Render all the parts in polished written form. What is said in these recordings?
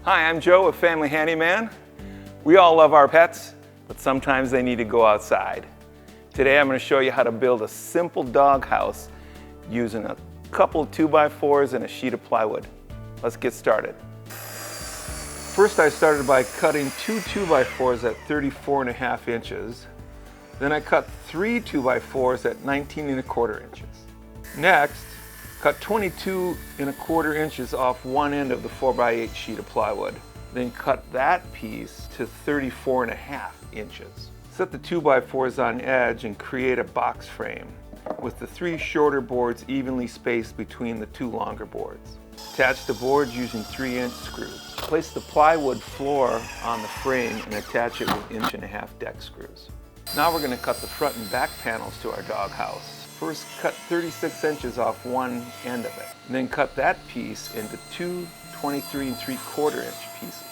Hi, I'm Joe with Family Handyman. We all love our pets, but sometimes they need to go outside. Today I'm going to show you how to build a simple doghouse using a couple 2x4s and a sheet of plywood. Let's get started. First I started by cutting two 2x4s at 34.5 inches. Then I cut three 2x4s at 19.25 inches. Next, cut 22.25 inches off one end of the 4x8 sheet of plywood. Then cut that piece to 34.5 inches. Set the 2x4s on edge and create a box frame with the three shorter boards evenly spaced between the two longer boards. Attach the boards using 3-inch screws. Place the plywood floor on the frame and attach it with 1.5-inch deck screws. Now we're going to cut the front and back panels to our doghouse. First, cut 36 inches off one end of it. Then cut that piece into two 23.75-inch pieces.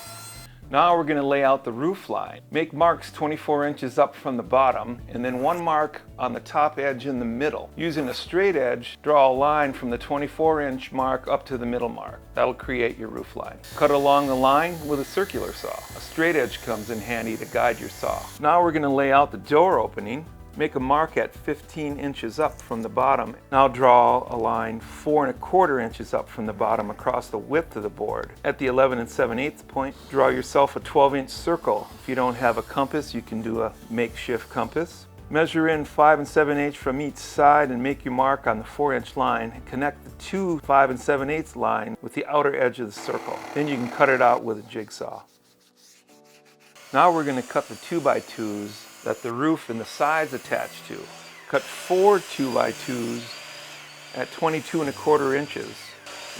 Now we're going to lay out the roof line. Make marks 24 inches up from the bottom, and then one mark on the top edge in the middle. Using a straight edge, draw a line from the 24-inch mark up to the middle mark. That'll create your roof line. Cut along the line with a circular saw. A straight edge comes in handy to guide your saw. Now we're going to lay out the door opening. Make a mark at 15 inches up from the bottom. Now draw a line 4.25 inches up from the bottom across the width of the board. At the 11 7/8 point, draw yourself a 12-inch circle. If you don't have a compass, you can do a makeshift compass. Measure in 5 7/8 from each side and make your mark on the 4-inch line. Connect the two 5 7/8 line with the outer edge of the circle. Then you can cut it out with a jigsaw. Now we're going to cut the 2x2s that the roof and the sides attach to. Cut 4 2x2s at 22.25 inches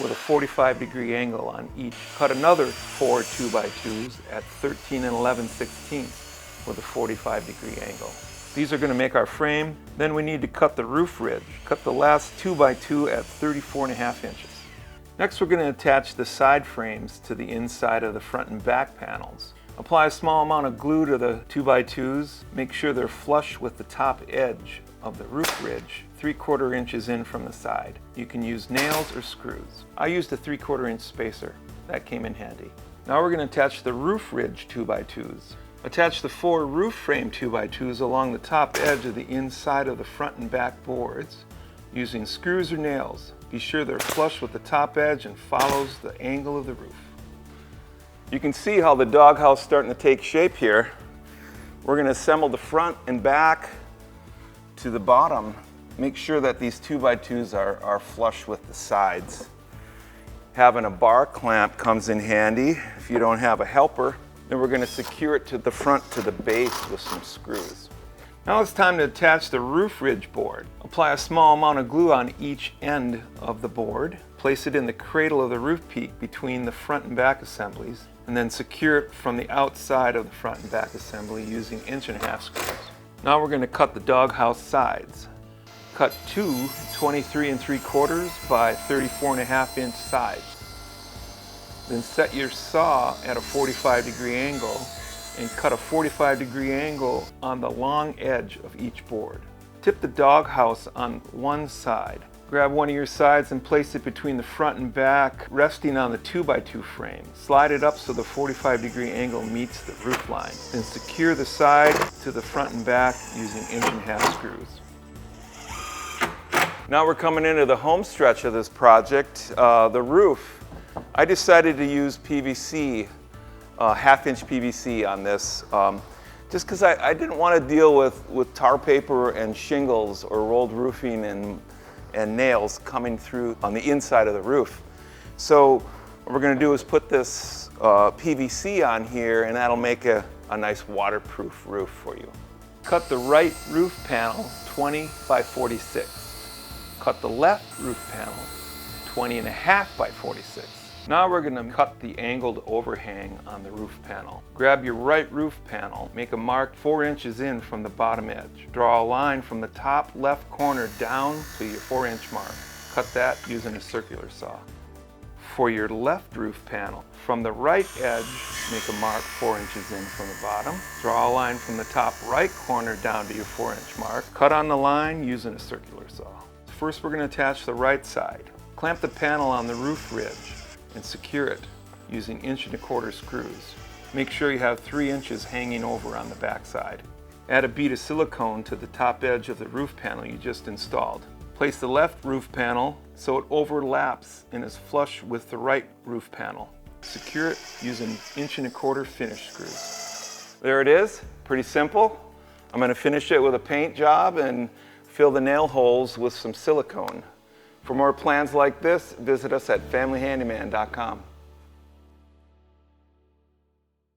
with a 45-degree angle on each. Cut another 4 2x2s at 13 11/16 with a 45-degree angle. These are going to make our frame. Then we need to cut the roof ridge. Cut the last 2x2 at 34.5 inches. Next we're going to attach the side frames to the inside of the front and back panels. Apply a small amount of glue to the 2x2s. Make sure they're flush with the top edge of the roof ridge, 3/4 inches in from the side. You can use nails or screws. I used a 3/4 inch spacer. That came in handy. Now we're going to attach the roof ridge 2x2s. Attach the 4 roof frame 2x2s along the top edge of the inside of the front and back boards using screws or nails. Be sure they're flush with the top edge and follows the angle of the roof. You can see how the doghouse is starting to take shape here. We're going to assemble the front and back to the bottom. Make sure that these 2x2s are flush with the sides. Having a bar clamp comes in handy if you don't have a helper. Then we're going to secure it to the front to the base with some screws. Now it's time to attach the roof ridge board. Apply a small amount of glue on each end of the board. Place it in the cradle of the roof peak between the front and back assemblies, and then secure it from the outside of the front and back assembly using 1.5-inch screws. Now we're going to cut the doghouse sides. Cut two 23.75 by 34.5-inch sides. Then set your saw at a 45-degree angle and cut a 45-degree angle on the long edge of each board. Tip the doghouse on one side. Grab one of your sides and place it between the front and back, resting on the 2x2 frame. Slide it up so the 45-degree angle meets the roof line. Then secure the side to the front and back using 1.5-inch screws. Now we're coming into the home stretch of this project. The roof. I decided to use PVC, 1/2-inch PVC on this, just because I didn't want to deal with tar paper and shingles or rolled roofing and nails coming through on the inside of the roof. So what we're going to do is put this PVC on here, and that'll make a nice waterproof roof for you. Cut the right roof panel 20 by 46. Cut the left roof panel 20.5 by 46. Now we're going to cut the angled overhang on the roof panel. Grab your right roof panel, make a mark 4 inches in from the bottom edge. Draw a line from the top left corner down to your 4-inch mark. Cut that using a circular saw. For your left roof panel, from the right edge, make a mark 4 inches in from the bottom. Draw a line from the top right corner down to your 4-inch mark. Cut on the line using a circular saw. First we're going to attach the right side. Clamp the panel on the roof ridge and secure it. using 1¼ inch screws. Make sure you have 3 inches hanging over on the back side. Add a bead of silicone to the top edge of the roof panel you just installed. Place the left roof panel so it overlaps and is flush with the right roof panel. Secure it using 1¼ inch finish screws. There it is, pretty simple. I'm going to finish it with a paint job and fill the nail holes with some silicone. For more plans like this, visit us at familyhandyman.com.